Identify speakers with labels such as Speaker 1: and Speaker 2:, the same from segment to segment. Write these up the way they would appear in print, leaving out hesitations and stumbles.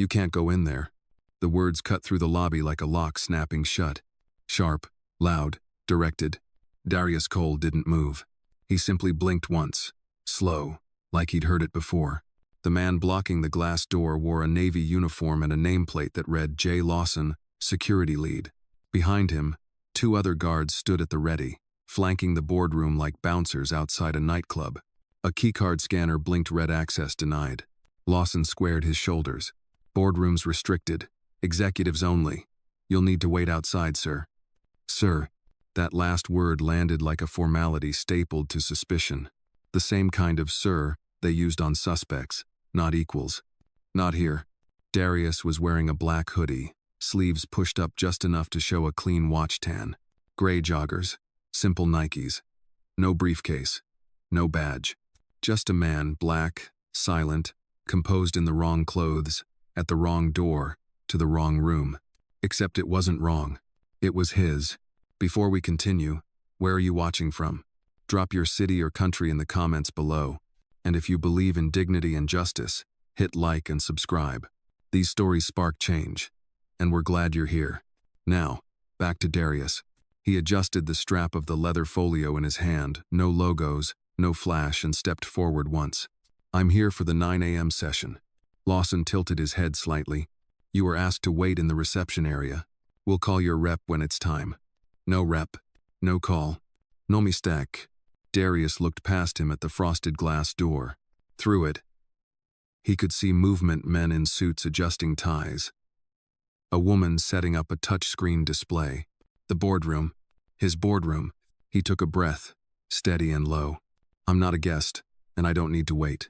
Speaker 1: You can't go in there. The words cut through the lobby like a lock snapping shut. Sharp, loud, directed. Darius Cole didn't move. He simply blinked once, slow, like he'd heard it before. The man blocking the glass door wore a Navy uniform and a nameplate that read J. Lawson, Security Lead. Behind him, 2 other guards stood at the ready, flanking the boardroom like bouncers outside a nightclub. A keycard scanner blinked red access denied. Lawson squared his shoulders. Boardrooms restricted. Executives only. You'll need to wait outside, sir. Sir. That last word landed like a formality stapled to suspicion. The same kind of sir they used on suspects, not equals. Not here. Darius was wearing a black hoodie, sleeves pushed up just enough to show a clean watch tan. Gray joggers, simple Nikes. No briefcase, no badge. Just a man, black, silent, composed in the wrong clothes, at the wrong door, to the wrong room. Except it wasn't wrong. It was his. Before we continue, where are you watching from? Drop your city or country in the comments below. And if you believe in dignity and justice, hit like and subscribe. These stories spark change. And we're glad you're here. Now, back to Darius. He adjusted the strap of the leather folio in his hand, no logos, no flash, and stepped forward once. I'm here for the 9 a.m. session. Lawson tilted his head slightly. You were asked to wait in the reception area. We'll call your rep when it's time. No rep. No call. No mistake. Darius looked past him at the frosted glass door. Through it, he could see movement, men in suits adjusting ties. A woman setting up a touchscreen display. The boardroom. His boardroom. He took a breath, steady and low. I'm not a guest, and I don't need to wait.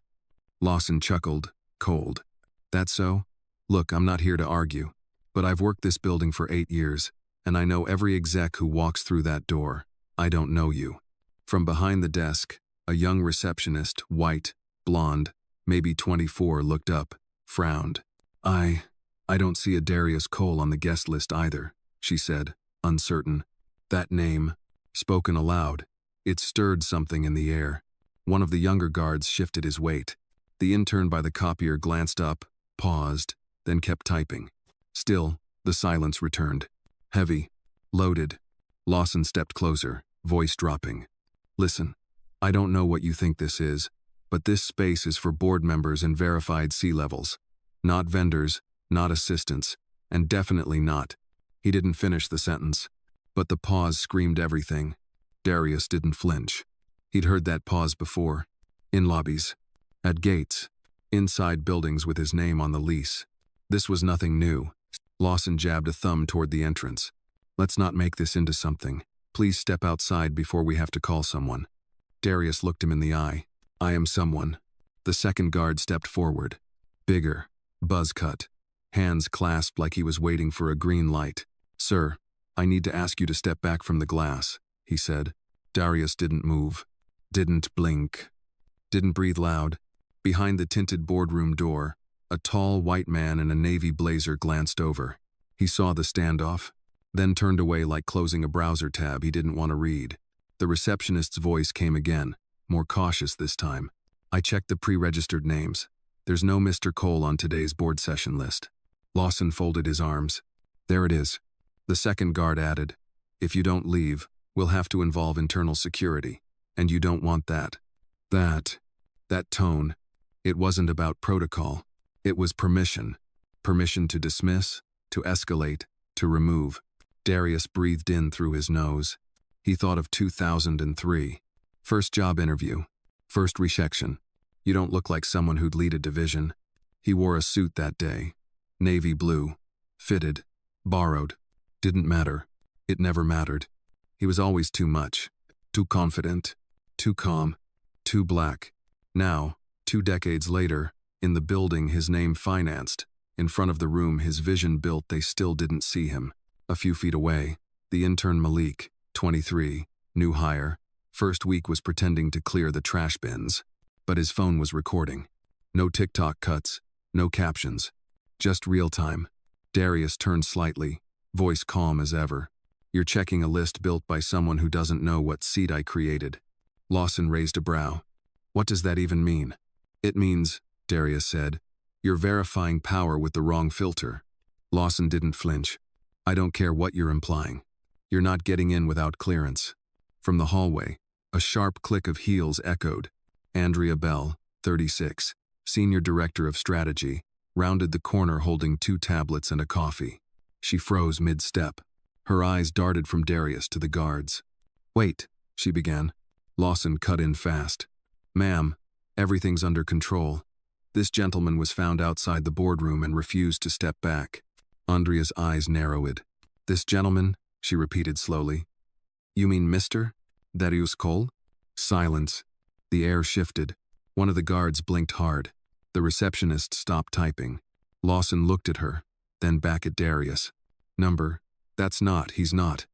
Speaker 1: Lawson chuckled, cold. That's so? Look, I'm not here to argue, but I've worked this building for 8 years, and I know every exec who walks through that door. I don't know you. From behind the desk, a young receptionist, white, blonde, maybe 24, looked up, frowned. I don't see a Darius Cole on the guest list either, she said, uncertain. That name, spoken aloud, it stirred something in the air. One of the younger guards shifted his weight. The intern by the copier glanced up, paused, then kept typing. Still, the silence returned. Heavy, loaded. Lawson stepped closer, voice dropping. Listen, I don't know what you think this is, but this space is for board members and verified C-levels. Not vendors, not assistants, and definitely not. He didn't finish the sentence, but the pause screamed everything. Darius didn't flinch. He'd heard that pause before. In lobbies. At gates. Inside buildings with his name on the lease. This was nothing new. Lawson jabbed a thumb toward the entrance. Let's not make this into something. Please step outside before we have to call someone. Darius looked him in the eye. I am someone. The second guard stepped forward. Bigger. Buzz cut. Hands clasped like he was waiting for a green light. Sir, I need to ask you to step back from the glass, he said. Darius didn't move. Didn't blink. Didn't breathe loud. Behind the tinted boardroom door, a tall white man in a navy blazer glanced over. He saw the standoff, then turned away like closing a browser tab he didn't want to read. The receptionist's voice came again, more cautious this time. I checked the pre-registered names. There's no Mr. Cole on today's board session list. Lawson folded his arms. There it is. The second guard added, if you don't leave, we'll have to involve internal security, and you don't want that. That tone, it wasn't about protocol. It was permission. Permission to dismiss, to escalate, to remove. Darius breathed in through his nose. He thought of 2003. First job interview. First rejection. You don't look like someone who'd lead a division. He wore a suit that day. Navy blue. Fitted. Borrowed. Didn't matter. It never mattered. He was always too much. Too confident. Too calm. Too black. Now, 2 decades later, in the building his name financed, in front of the room his vision built, they still didn't see him. A few feet away, the intern Malik, 23, new hire, first week was pretending to clear the trash bins. But his phone was recording. No TikTok cuts, no captions. Just real time. Darius turned slightly, voice calm as ever. You're checking a list built by someone who doesn't know what seed I created. Lawson raised a brow. What does that even mean? It means, Darius said, You're verifying power with the wrong filter. Lawson didn't flinch. I don't care what you're implying. You're not getting in without clearance. From the hallway, a sharp click of heels echoed. Andrea Bell, 36, Senior Director of Strategy, rounded the corner holding 2 tablets and a coffee. She froze mid-step. Her eyes darted from Darius to the guards. Wait, she began. Lawson cut in fast. Ma'am, everything's under control. This gentleman was found outside the boardroom and refused to step back. Andrea's eyes narrowed. This gentleman, she repeated slowly. You mean Mr. Darius Cole? Silence. The air shifted. One of the guards blinked hard. The receptionist stopped typing. Lawson looked at her, then back at Darius. He's not.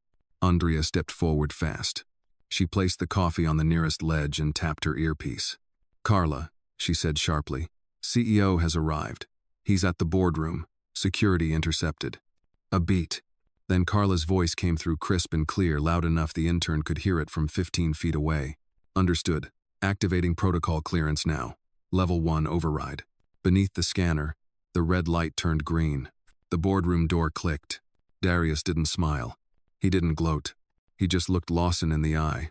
Speaker 1: Andrea stepped forward fast. She placed the coffee on the nearest ledge and tapped her earpiece. Carla, she said sharply. CEO has arrived. He's at the boardroom. Security intercepted. A beat. Then Carla's voice came through crisp and clear, loud enough the intern could hear it from 15 feet away. Understood. Activating protocol clearance now. Level 1 override. Beneath the scanner, the red light turned green. The boardroom door clicked. Darius didn't smile. He didn't gloat. He just looked Lawson in the eye.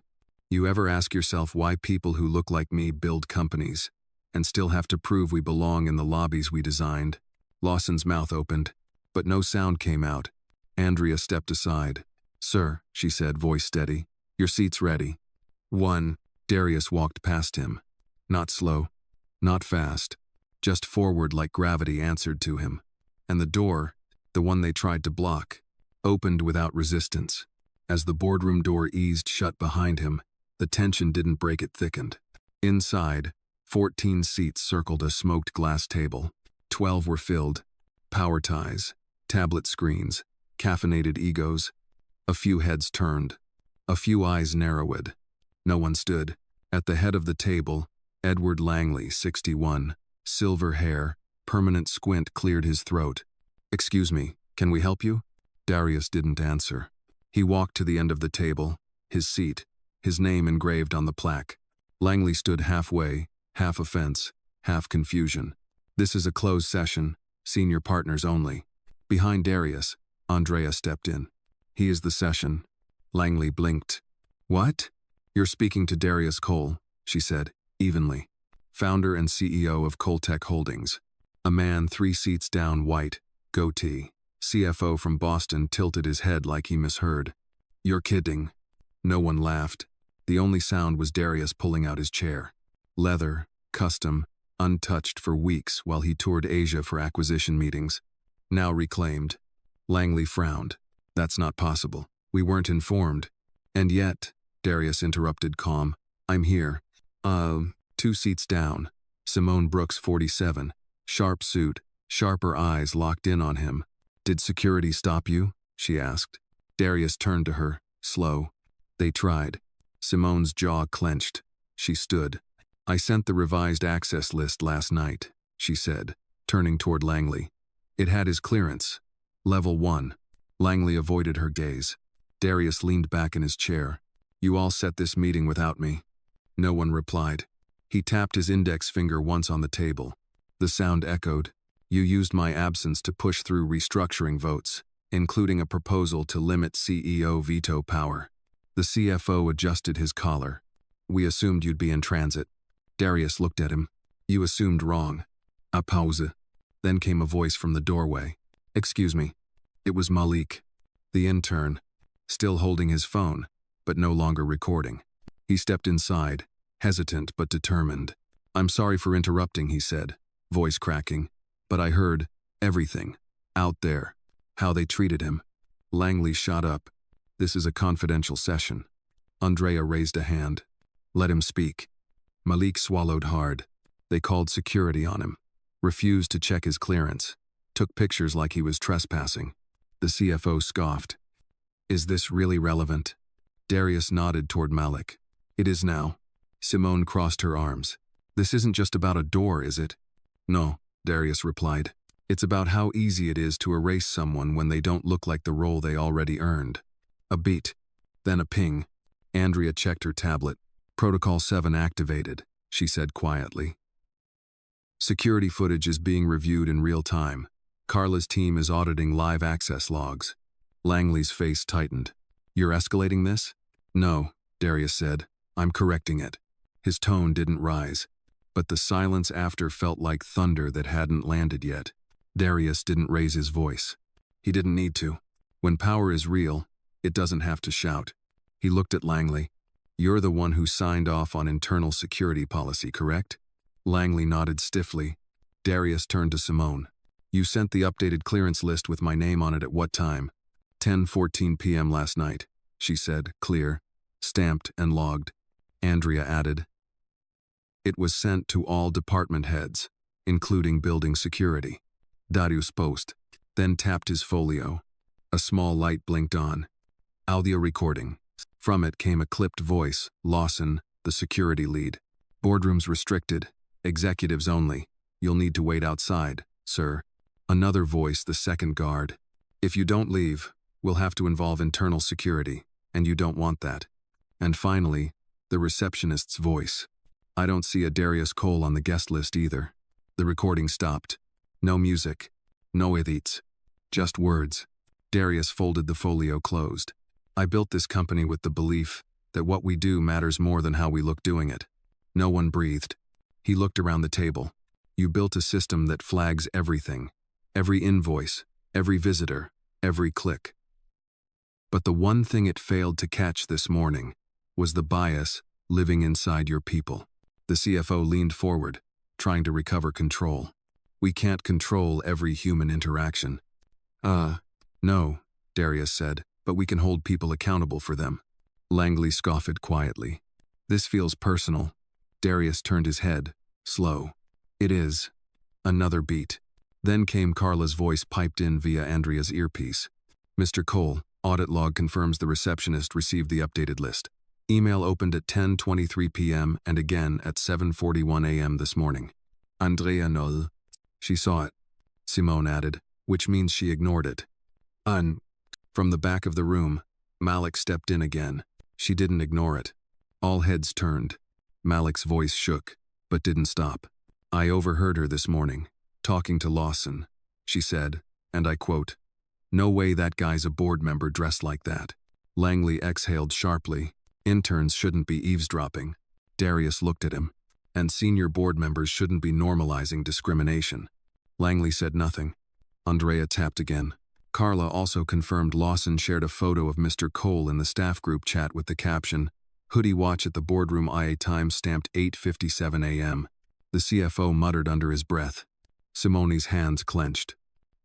Speaker 1: You ever ask yourself why people who look like me build companies and still have to prove we belong in the lobbies we designed? Lawson's mouth opened, but no sound came out. Andrea stepped aside. Sir, she said, voice steady. Your seat's ready. 1. Darius walked past him. Not slow, not fast, just forward like gravity answered to him. And the door, the one they tried to block, opened without resistance. As the boardroom door eased shut behind him, the tension didn't break, it thickened. Inside, 14 seats circled a smoked glass table. 12 were filled. Power ties, tablet screens, caffeinated egos. A few heads turned. A few eyes narrowed. No one stood. At the head of the table, Edward Langley, 61, silver hair, permanent squint cleared his throat. Excuse me, can we help you? Darius didn't answer. He walked to the end of the table, his seat, his name engraved on the plaque. Langley stood halfway, half offense, half confusion. This is a closed session, senior partners only. Behind Darius, Andrea stepped in. He is the session. Langley blinked. What? You're speaking to Darius Cole, she said, evenly. Founder and CEO of Coltech Holdings. A man 3 seats down, white, goatee. CFO from Boston tilted his head like he misheard. You're kidding. No one laughed. The only sound was Darius pulling out his chair. Leather, custom, untouched for weeks while he toured Asia for acquisition meetings. Now reclaimed. Langley frowned. That's not possible. We weren't informed. And yet, Darius interrupted calm. I'm here. 2 seats down. Simone Brooks, 47. Sharp suit, sharper eyes locked in on him. Did security stop you? She asked. Darius turned to her, slow. They tried. Simone's jaw clenched. She stood. I sent the revised access list last night, she said, turning toward Langley. It had his clearance. Level 1. Langley avoided her gaze. Darius leaned back in his chair. You all set this meeting without me. No one replied. He tapped his index finger once on the table. The sound echoed. You used my absence to push through restructuring votes, including a proposal to limit CEO veto power. The CFO adjusted his collar. We assumed you'd be in transit. Darius looked at him. You assumed wrong. A pause. Then came a voice from the doorway. Excuse me. It was Malik, the intern, still holding his phone, but no longer recording. He stepped inside, hesitant but determined. I'm sorry for interrupting, he said, voice cracking. But I heard everything. Out there. How they treated him. Langley shot up. This is a confidential session. Andrea raised a hand. Let him speak. Malik swallowed hard. They called security on him. Refused to check his clearance. Took pictures like he was trespassing. The CFO scoffed. Is this really relevant? Darius nodded toward Malik. It is now. Simone crossed her arms. This isn't just about a door, is it? No, Darius replied. It's about how easy it is to erase someone when they don't look like the role they already earned. A beat. Then a ping. Andrea checked her tablet. Protocol 7 activated, she said quietly. Security footage is being reviewed in real time. Carla's team is auditing live access logs. Langley's face tightened. You're escalating this? No, Darius said. I'm correcting it. His tone didn't rise, but the silence after felt like thunder that hadn't landed yet. Darius didn't raise his voice. He didn't need to. When power is real, it doesn't have to shout. He looked at Langley. You're the one who signed off on internal security policy, correct? Langley nodded stiffly. Darius turned to Simone. You sent the updated clearance list with my name on it at what time? 10:14 p.m. last night, she said, clear, stamped and logged. Andrea added. It was sent to all department heads, including building security. Darius paused, then tapped his folio. A small light blinked on. Audio recording. From it came a clipped voice, Lawson, the security lead. Boardrooms restricted. Executives only. You'll need to wait outside, sir. Another voice, the second guard. If you don't leave, we'll have to involve internal security, and you don't want that. And finally, the receptionist's voice. I don't see a Darius Cole on the guest list either. The recording stopped. No music. No edits. Just words. Darius folded the folio closed. I built this company with the belief that what we do matters more than how we look doing it. No one breathed. He looked around the table. You built a system that flags everything. Every invoice, every visitor, every click. But the one thing it failed to catch this morning was the bias living inside your people. The CFO leaned forward, trying to recover control. We can't control every human interaction. No, Darius said, but we can hold people accountable for them. Langley scoffed quietly. This feels personal. Darius turned his head, slow. It is. Another beat. Then came Carla's voice piped in via Andrea's earpiece. Mr. Cole, audit log confirms the receptionist received the updated list. Email opened at 10:23 p.m. and again at 7:41 a.m. this morning. Andrea Noll. She saw it. Simone added, which means she ignored it. From the back of the room, Malik stepped in again. She didn't ignore it. All heads turned. Malik's voice shook, but didn't stop. I overheard her this morning, talking to Lawson. She said, and I quote, "No way that guy's a board member dressed like that." Langley exhaled sharply. Interns shouldn't be eavesdropping. Darius looked at him. And senior board members shouldn't be normalizing discrimination. Langley said nothing. Andrea tapped again. Carla also confirmed Lawson shared a photo of Mr. Cole in the staff group chat with the caption, "Hoodie watch at the boardroom IA time stamped 8:57 a.m. The CFO muttered under his breath. Simone's hands clenched.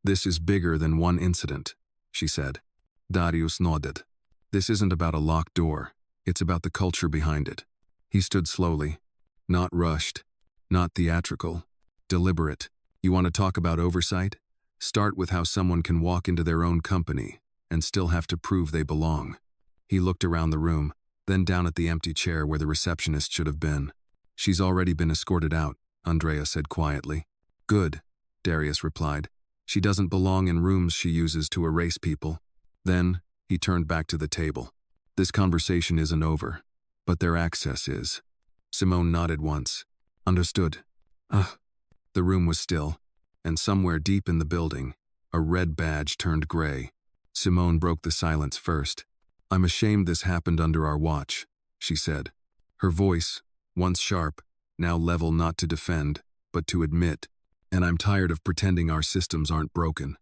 Speaker 1: This is bigger than one incident, she said. Darius nodded. This isn't about a locked door. It's about the culture behind it. He stood slowly. Not rushed. Not theatrical. Deliberate. You want to talk about oversight? Start with how someone can walk into their own company and still have to prove they belong. He looked around the room, then down at the empty chair where the receptionist should have been. She's already been escorted out, Andrea said quietly. Good, Darius replied. She doesn't belong in rooms she uses to erase people. Then, he turned back to the table. This conversation isn't over, but their access is. Simone nodded once. Understood. The room was still, and somewhere deep in the building, a red badge turned gray. Simone broke the silence first. I'm ashamed this happened under our watch, she said. Her voice, once sharp, now level not to defend, but to admit, and I'm tired of pretending our systems aren't broken.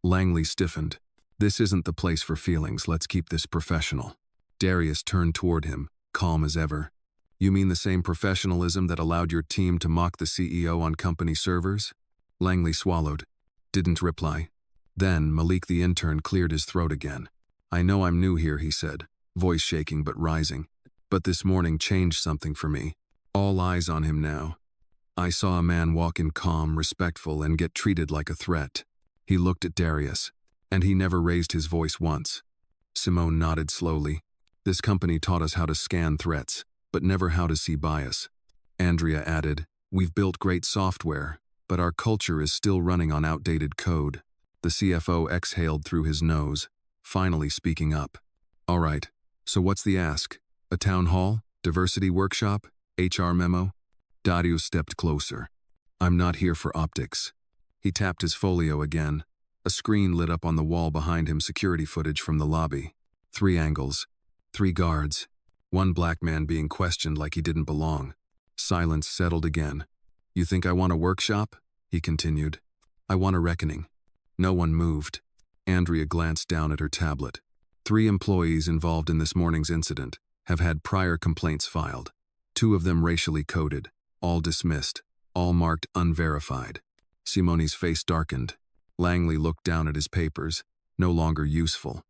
Speaker 1: Langley stiffened. This isn't the place for feelings, let's keep this professional. Darius turned toward him, calm as ever. You mean the same professionalism that allowed your team to mock the CEO on company servers? Langley swallowed. Didn't reply. Then Malik the intern cleared his throat again. I know I'm new here, he said, voice shaking but rising. But this morning changed something for me. All eyes on him now. I saw a man walk in calm, respectful, and get treated like a threat. He looked at Darius, and he never raised his voice once. Simone nodded slowly. This company taught us how to scan threats, but never how to see bias. Andrea added, we've built great software, but our culture is still running on outdated code. The CFO exhaled through his nose, finally speaking up. All right, so what's the ask? A town hall? Diversity workshop? HR memo? Darius stepped closer. I'm not here for optics. He tapped his folio again. A screen lit up on the wall behind him, security footage from the lobby. 3 angles, 3 guards, one black man being questioned like he didn't belong. Silence settled again. You think I want a workshop? He continued. I want a reckoning. No one moved. Andrea glanced down at her tablet. 3 employees involved in this morning's incident have had prior complaints filed. 2 of them racially coded, all dismissed, all marked unverified. Simone's face darkened. Langley looked down at his papers, no longer useful.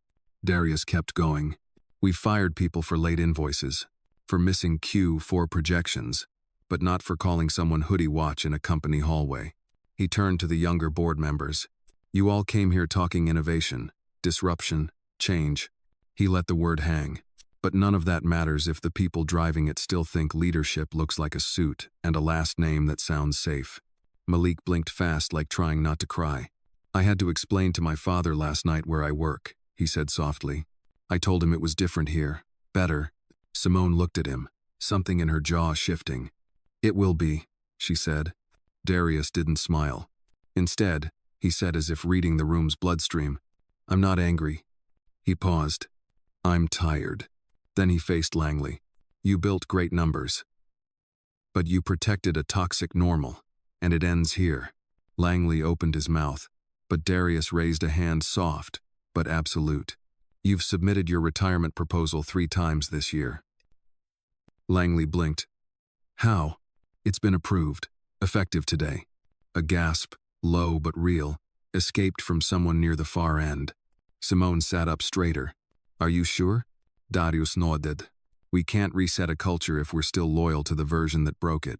Speaker 1: Darius kept going. We fired people for late invoices, for missing Q4 projections, but not for calling someone hoodie watch in a company hallway. He turned to the younger board members. You all came here talking innovation, disruption, change. He let the word hang. But none of that matters if the people driving it still think leadership looks like a suit and a last name that sounds safe. Malik blinked fast, like trying not to cry. I had to explain to my father last night where I work, he said softly. I told him it was different here, better. Simone looked at him, something in her jaw shifting. It will be, she said. Darius didn't smile. Instead, he said, as if reading the room's bloodstream, I'm not angry. He paused. I'm tired. Then he faced Langley. You built great numbers. But you protected a toxic normal, and it ends here. Langley opened his mouth, but Darius raised a hand, soft, but absolute. You've submitted your retirement proposal 3 times this year. Langley blinked. How? It's been approved, effective today. A gasp, low but real, escaped from someone near the far end. Simone sat up straighter. Are you sure? Darius nodded. We can't reset a culture if we're still loyal to the version that broke it.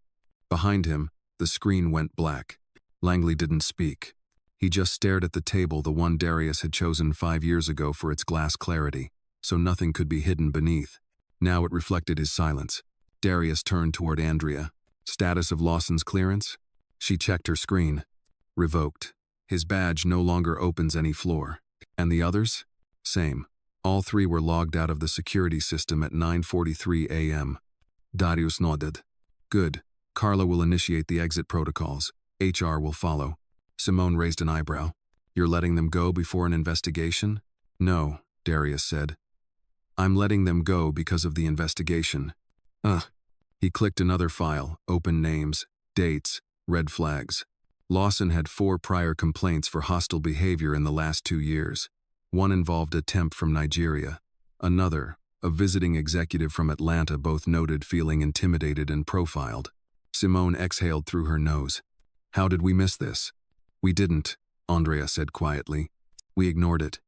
Speaker 1: Behind him, the screen went black. Langley didn't speak. He just stared at the table, the one Darius had chosen 5 years ago for its glass clarity, so nothing could be hidden beneath. Now it reflected his silence. Darius turned toward Andrea. Status of Lawson's clearance? She checked her screen. Revoked. His badge no longer opens any floor. And the others? Same. All 3 were logged out of the security system at 9:43 a.m. Darius nodded. Good. Carla will initiate the exit protocols. HR will follow. Simone raised an eyebrow. You're letting them go before an investigation? No, Darius said. I'm letting them go because of the investigation. He clicked another file, open names, dates, red flags. Lawson had 4 prior complaints for hostile behavior in the last 2 years. One involved a temp from Nigeria. Another, a visiting executive from Atlanta, both noted feeling intimidated and profiled. Simone exhaled through her nose. How did we miss this? We didn't, Andrea said quietly. We ignored it.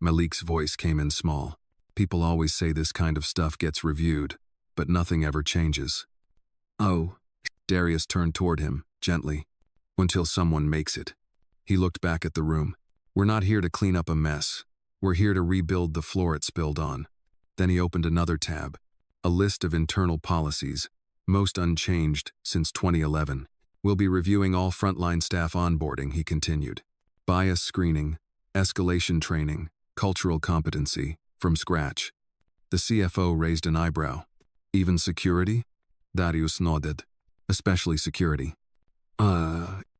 Speaker 1: Malik's voice came in small. People always say this kind of stuff gets reviewed, but nothing ever changes. Oh. Darius turned toward him, gently. Until someone makes it. He looked back at the room. We're not here to clean up a mess. We're here to rebuild the floor it spilled on. Then he opened another tab. A list of internal policies, most unchanged since 2011. We'll be reviewing all frontline staff onboarding, he continued. Bias screening, escalation training, cultural competency, from scratch. The CFO raised an eyebrow. Even security? Darius nodded. Especially security.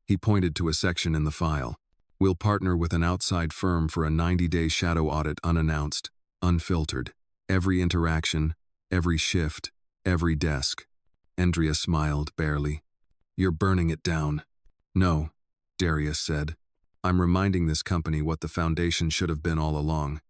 Speaker 1: He pointed to a section in the file. We'll partner with an outside firm for a 90-day shadow audit, unannounced, unfiltered. Every interaction, every shift, every desk. Andrea smiled, barely. You're burning it down. No, Darius said. I'm reminding this company what the foundation should have been all along.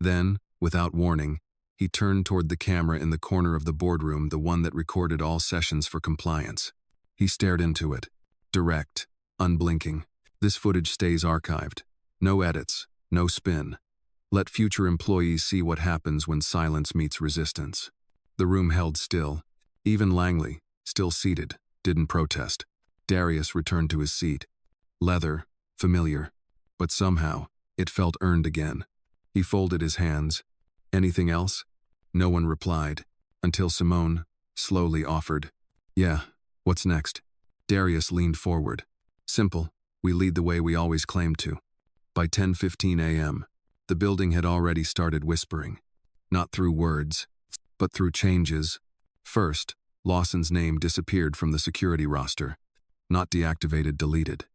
Speaker 1: Then, without warning, he turned toward the camera in the corner of the boardroom, the one that recorded all sessions for compliance. He stared into it. Direct, unblinking. This footage stays archived. No edits, no spin. Let future employees see what happens when silence meets resistance. The room held still. Even Langley, still seated, didn't protest. Darius returned to his seat. Leather, familiar. But somehow, it felt earned again. He folded his hands. Anything else? No one replied, until Simone slowly offered. Yeah, what's next? Darius leaned forward. Simple. We lead the way we always claimed to. By 10:15 a.m., the building had already started whispering. Not through words, but through changes. First, Lawson's name disappeared from the security roster. Not deactivated, deleted.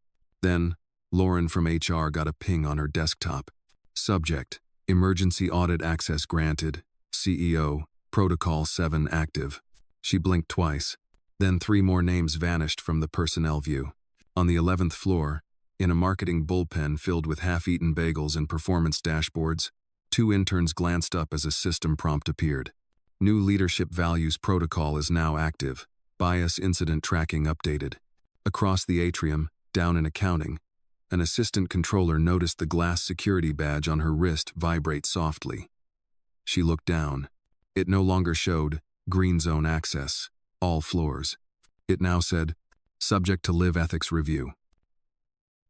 Speaker 1: Then, Lauren from HR got a ping on her desktop. Subject: Emergency audit access granted. CEO: Protocol 7 active. She blinked twice. Then 3 more names vanished from the personnel view. On the 11th floor, in a marketing bullpen filled with half-eaten bagels and performance dashboards, 2 interns glanced up as a system prompt appeared. New leadership values protocol is now active. Bias incident tracking updated. Across the atrium, down in accounting, an assistant controller noticed the glass security badge on her wrist vibrate softly. She looked down. It no longer showed green zone access, all floors. It now said, subject to live ethics review.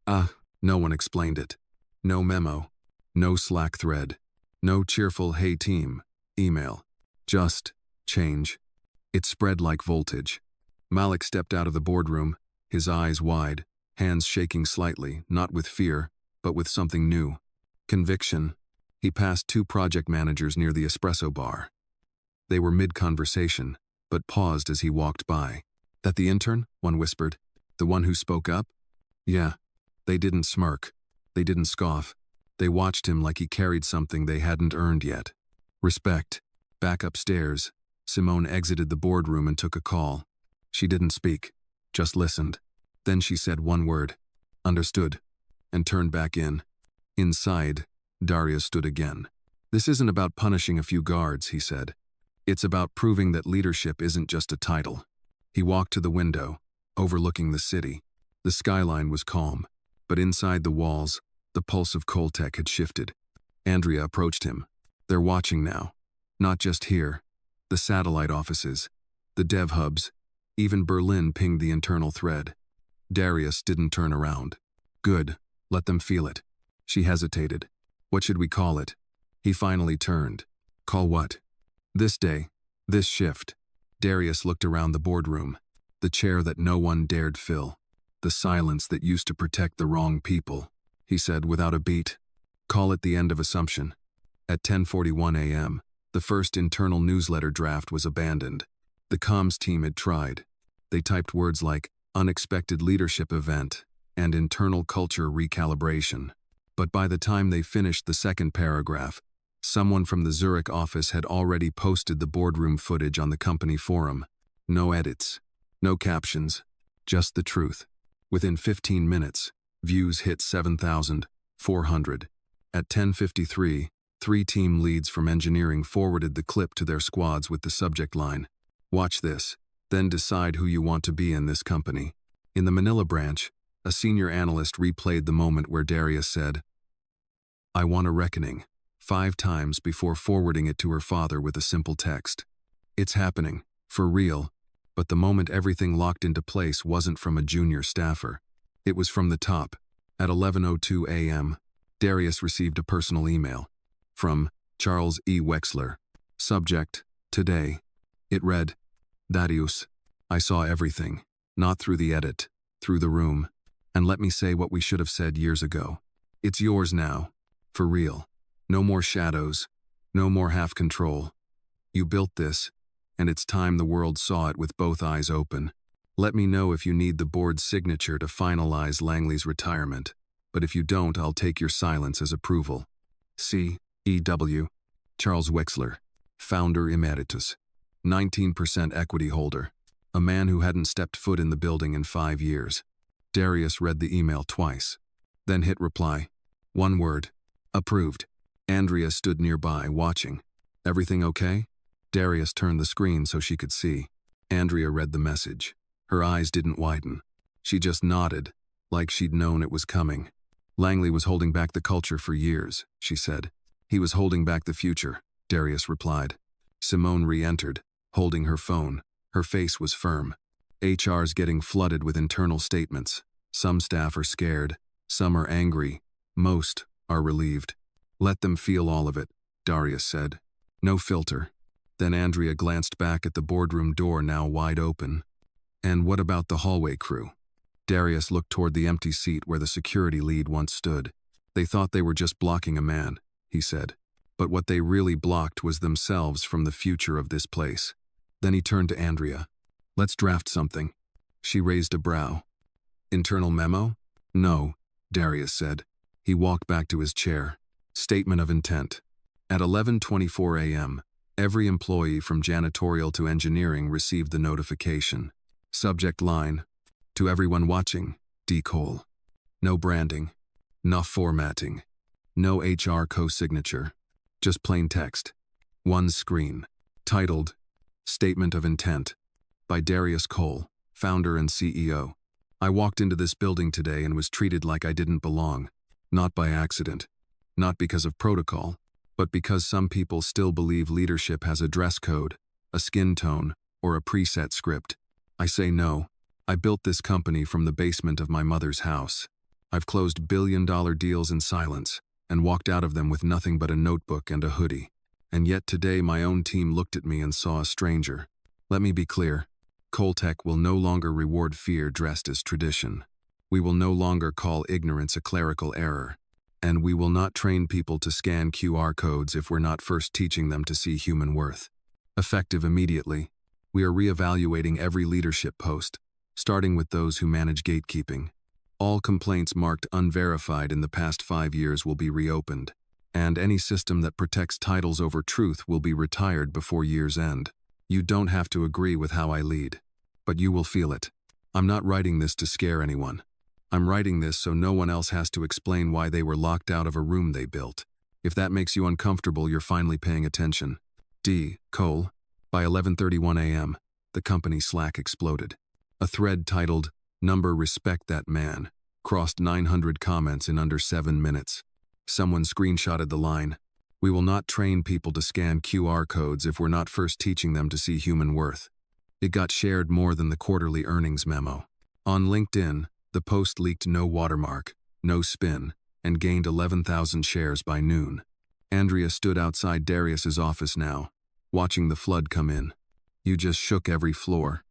Speaker 1: No one explained it. No memo. No Slack thread. No cheerful hey team email. Just change. It spread like voltage. Malik stepped out of the boardroom, his eyes wide, hands shaking slightly, not with fear, but with something new. Conviction. He passed 2 project managers near the espresso bar. They were mid-conversation, but paused as he walked by. That the intern? One whispered. The one who spoke up? Yeah. They didn't smirk. They didn't scoff. They watched him like he carried something they hadn't earned yet. Respect. Back upstairs, Simone exited the boardroom and took a call. She didn't speak, just listened. Then she said one word, understood, and turned back in. Inside, Darius stood again. This isn't about punishing a few guards, he said. It's about proving that leadership isn't just a title. He walked to the window, overlooking the city. The skyline was calm, but inside the walls, the pulse of Coltech had shifted. Andrea approached him. They're watching now. Not just here. The satellite offices, the dev hubs, even Berlin pinged the internal thread. Darius didn't turn around. Good, let them feel it. She hesitated. What should we call it? He finally turned. Call what? This day, this shift. Darius looked around the boardroom, the chair that no one dared fill, the silence that used to protect the wrong people. He said without a beat, call it the end of assumption. At 10:41 a.m., the first internal newsletter draft was abandoned. The comms team had tried. They typed words like unexpected leadership event and internal culture recalibration. But by the time they finished the second paragraph, someone from the Zurich office had already posted the boardroom footage on the company forum. No edits, no captions, just the truth. Within 15 minutes, views hit 7,400. At 10:53, 3 team leads from engineering forwarded the clip to their squads with the subject line, watch this, then decide who you want to be in this company. In the Manila branch, a senior analyst replayed the moment where Darius said, I want a reckoning, 5 times before forwarding it to her father with a simple text. It's happening, for real, but the moment everything locked into place wasn't from a junior staffer. It was from the top. At 11:02 a.m., Darius received a personal email. From Charles E. Wexler. Subject, today. It read, Darius, I saw everything, not through the edit, through the room. And let me say what we should have said years ago. It's yours now, for real. No more shadows, no more half control. You built this, and it's time the world saw it with both eyes open. Let me know if you need the board's signature to finalize Langley's retirement, but if you don't, I'll take your silence as approval. C.E.W. Charles Wexler, founder emeritus, 19% equity holder, a man who hadn't stepped foot in the building in 5 years. Darius read the email twice, then hit reply. One word, approved. Andrea stood nearby, watching. Everything okay? Darius turned the screen so she could see. Andrea read the message. Her eyes didn't widen. She just nodded, like she'd known it was coming. Langley was holding back the culture for years, she said. He was holding back the future, Darius replied. Simone re-entered, holding her phone. Her face was firm. HR's getting flooded with internal statements. Some staff are scared, some are angry, most are relieved. Let them feel all of it, Darius said. No filter. Then Andrea glanced back at the boardroom door now wide open. And what about the hallway crew? Darius looked toward the empty seat where the security lead once stood. They thought they were just blocking a man, he said. But what they really blocked was themselves from the future of this place. Then he turned to Andrea. Let's draft something. She raised a brow. Internal memo? No, Darius said. He walked back to his chair. Statement of intent. At 11:24 a.m., every employee from janitorial to engineering received the notification. Subject line: to everyone watching, D. Cole. No branding. No formatting. No HR co-signature. Just plain text. One screen. Titled, Statement of Intent, by Darius Cole, founder and CEO. I walked into this building today and was treated like I didn't belong. Not by accident. Not because of protocol, but because some people still believe leadership has a dress code, a skin tone, or a preset script. I say no. I built this company from the basement of my mother's house. I've closed billion-dollar deals in silence and walked out of them with nothing but a notebook and a hoodie. And yet today my own team looked at me and saw a stranger. Let me be clear. Coltech will no longer reward fear dressed as tradition. We will no longer call ignorance a clerical error. And we will not train people to scan QR codes if we're not first teaching them to see human worth. Effective immediately, we are reevaluating every leadership post, starting with those who manage gatekeeping. All complaints marked unverified in the past 5 years will be reopened, and any system that protects titles over truth will be retired before year's end. You don't have to agree with how I lead, but you will feel it. I'm not writing this to scare anyone. I'm writing this so no one else has to explain why they were locked out of a room they built. If that makes you uncomfortable, you're finally paying attention. D. Cole. By 11:31 a.m., the company Slack exploded. A thread titled, Number Respect That Man, crossed 900 comments in under 7 minutes. Someone screenshotted the line, We will not train people to scan QR codes if we're not first teaching them to see human worth. It got shared more than the quarterly earnings memo. On LinkedIn, the post leaked no watermark, no spin, and gained 11,000 shares by noon. Andrea stood outside Darius's office now, watching the flood come in. You just shook every floor.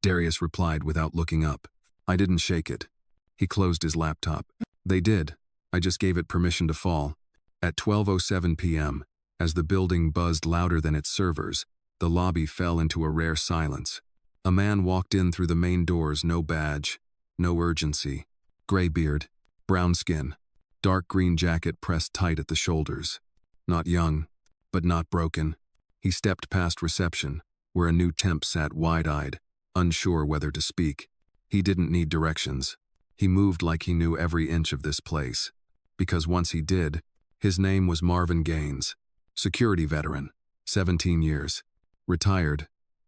Speaker 1: Darius replied without looking up. I didn't shake it. He closed his laptop. They did. I just gave it permission to fall. At 12:07 p.m., as the building buzzed louder than its servers, the lobby fell into a rare silence. A man walked in through the main doors, no badge, no urgency. Gray beard, brown skin, dark green jacket pressed tight at the shoulders. Not young, but not broken. He stepped past reception, where a new temp sat wide-eyed, unsure whether to speak. He didn't need directions. He moved like he knew every inch of this place. Because once he did, his name was Marvin Gaines, security veteran, 17 years, retired,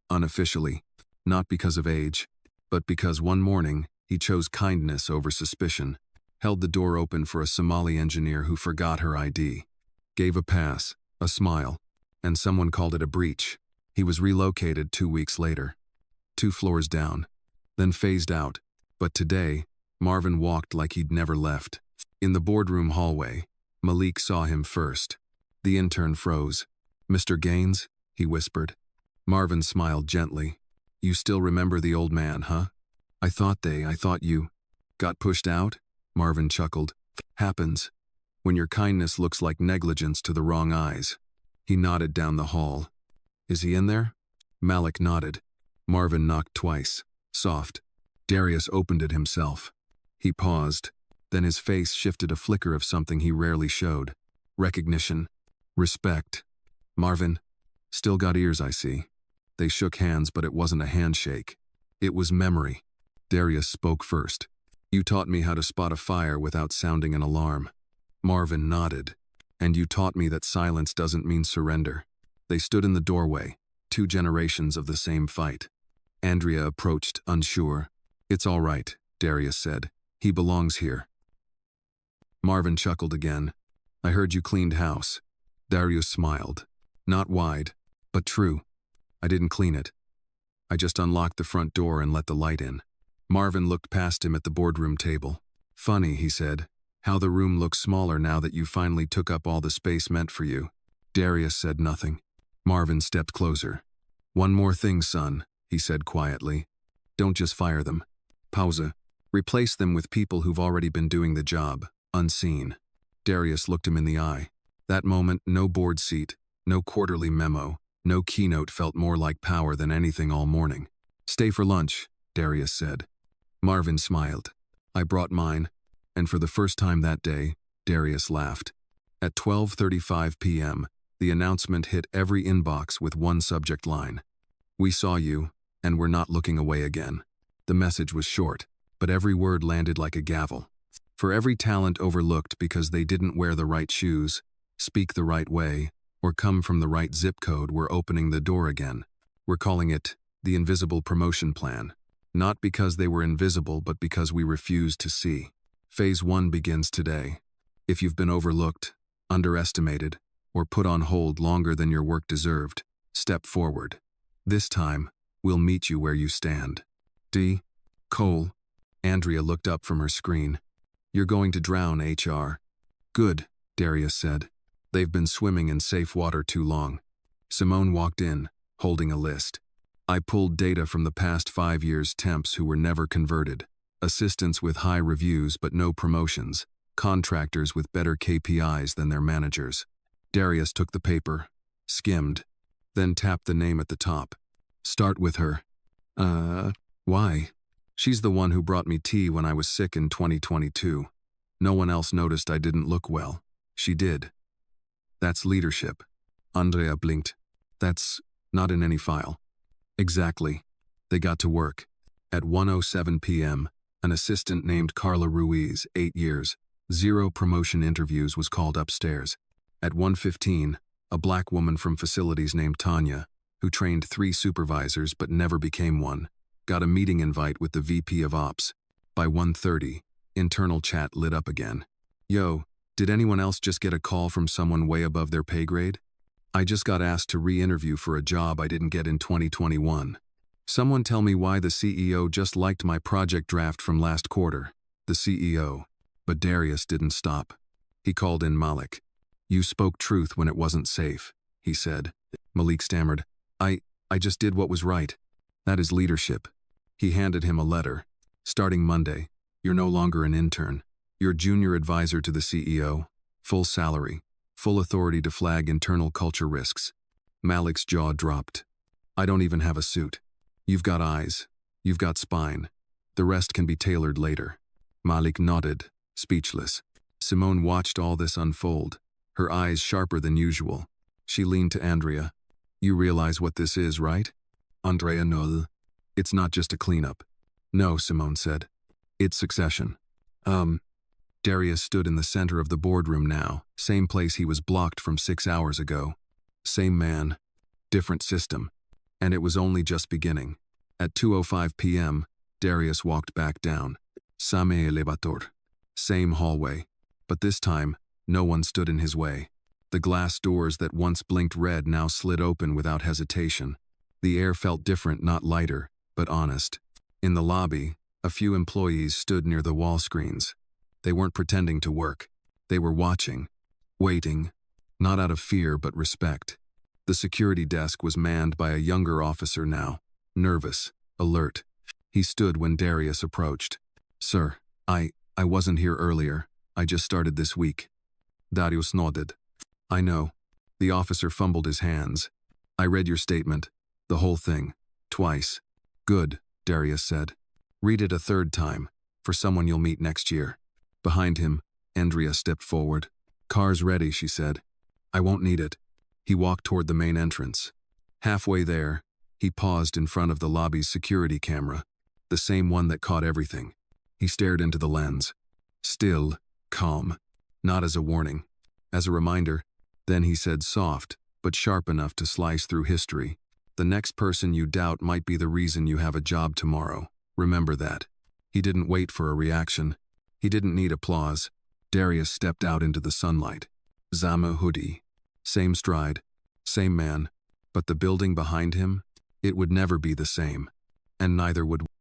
Speaker 1: unofficially, not because of age, but because one morning he chose kindness over suspicion, held the door open for a Somali engineer who forgot her ID, gave a pass, a smile, and someone called it a breach. He was relocated 2 weeks later, 2 floors down, then phased out. But today, Marvin walked like he'd never left. In the boardroom hallway, Malik saw him first. The intern froze. Mr. Gaines, he whispered. Marvin smiled gently. You still remember the old man, huh? I thought you got pushed out? Marvin chuckled. Happens. When your kindness looks like negligence to the wrong eyes. He nodded down the hall. Is he in there? Malik nodded. Marvin knocked twice. Soft. Darius opened it himself. He paused. Then his face shifted a flicker of something he rarely showed. Recognition. Respect. Marvin. Still got ears, I see. They shook hands, but it wasn't a handshake. It was memory. Darius spoke first. You taught me how to spot a fire without sounding an alarm. Marvin nodded. And you taught me that silence doesn't mean surrender. They stood in the doorway, 2 generations of the same fight. Andrea approached, unsure. It's all right, Darius said. He belongs here. Marvin chuckled again. I heard you cleaned house. Darius smiled. Not wide, but true. I didn't clean it. I just unlocked the front door and let the light in. Marvin looked past him at the boardroom table. Funny, he said, how the room looks smaller now that you finally took up all the space meant for you. Darius said nothing. Marvin stepped closer. One more thing, son, he said quietly. Don't just fire them. Pause. Replace them with people who've already been doing the job, unseen. Darius looked him in the eye. That moment, no board seat, no quarterly memo, no keynote felt more like power than anything all morning. Stay for lunch, Darius said. Marvin smiled. I brought mine, and for the first time that day, Darius laughed. At 12:35 p.m., the announcement hit every inbox with one subject line. We saw you, and we're not looking away again. The message was short, but every word landed like a gavel. For every talent overlooked because they didn't wear the right shoes, speak the right way, or come from the right zip code, we're opening the door again. We're calling it the Invisible Promotion Plan. Not because they were invisible, but because we refused to see. Phase 1 begins today. If you've been overlooked, underestimated, or put on hold longer than your work deserved, step forward. This time, we'll meet you where you stand. D. Cole. Andrea looked up from her screen. You're going to drown, HR. Good, Darius said. They've been swimming in safe water too long. Simone walked in, holding a list. I pulled data from the past 5 years' temps who were never converted. Assistants with high reviews but no promotions. Contractors with better KPIs than their managers. Darius took the paper, skimmed, then tapped the name at the top. Start with her. Why? She's the one who brought me tea when I was sick in 2022. No one else noticed I didn't look well. She did. That's leadership. Andrea blinked. That's not in any file. Exactly. They got to work. At 1:07 p.m., an assistant named Carla Ruiz, 8 years, 0 promotion interviews, was called upstairs. At 1:15, a black woman from facilities named Tanya, who trained 3 supervisors but never became one, got a meeting invite with the VP of Ops. By 1:30, internal chat lit up again. Yo, did anyone else just get a call from someone way above their pay grade? I just got asked to re-interview for a job I didn't get in 2021. Someone tell me why the CEO just liked my project draft from last quarter. The CEO. But Darius didn't stop. He called in Malik. You spoke truth when it wasn't safe, he said. Malik stammered. I just did what was right. That is leadership. He handed him a letter. Starting Monday, you're no longer an intern. You're junior advisor to the CEO. Full salary. Full authority to flag internal culture risks. Malik's jaw dropped. I don't even have a suit. You've got eyes. You've got spine. The rest can be tailored later. Malik nodded, speechless. Simone watched all this unfold, her eyes sharper than usual. She leaned to Andrea. You realize what this is, right? Andrea nodded. It's not just a cleanup. No, Simone said. It's succession. Darius stood in the center of the boardroom now, same place he was blocked from 6 hours ago. Same man, different system. And it was only just beginning. At 2:05 p.m., Darius walked back down. Same elevator. Same hallway. But this time, no one stood in his way. The glass doors that once blinked red now slid open without hesitation. The air felt different, not lighter, but honest. In the lobby, a few employees stood near the wall screens. They weren't pretending to work. They were watching, waiting, not out of fear but respect. The security desk was manned by a younger officer now, nervous, alert. He stood when Darius approached. Sir, I wasn't here earlier. I just started this week. Darius nodded. I know. The officer fumbled his hands. I read your statement, the whole thing, twice. Good, Darius said. Read it a third time, for someone you'll meet next year. Behind him, Andrea stepped forward. Car's ready, she said. I won't need it. He walked toward the main entrance. Halfway there, he paused in front of the lobby's security camera, the same one that caught everything. He stared into the lens. Still, calm. Not as a warning. As a reminder. Then he said soft, but sharp enough to slice through history. The next person you doubt might be the reason you have a job tomorrow. Remember that. He didn't wait for a reaction. He didn't need applause. Darius stepped out into the sunlight. Zama hoodie. Same stride. Same man. But the building behind him? It would never be the same. And neither would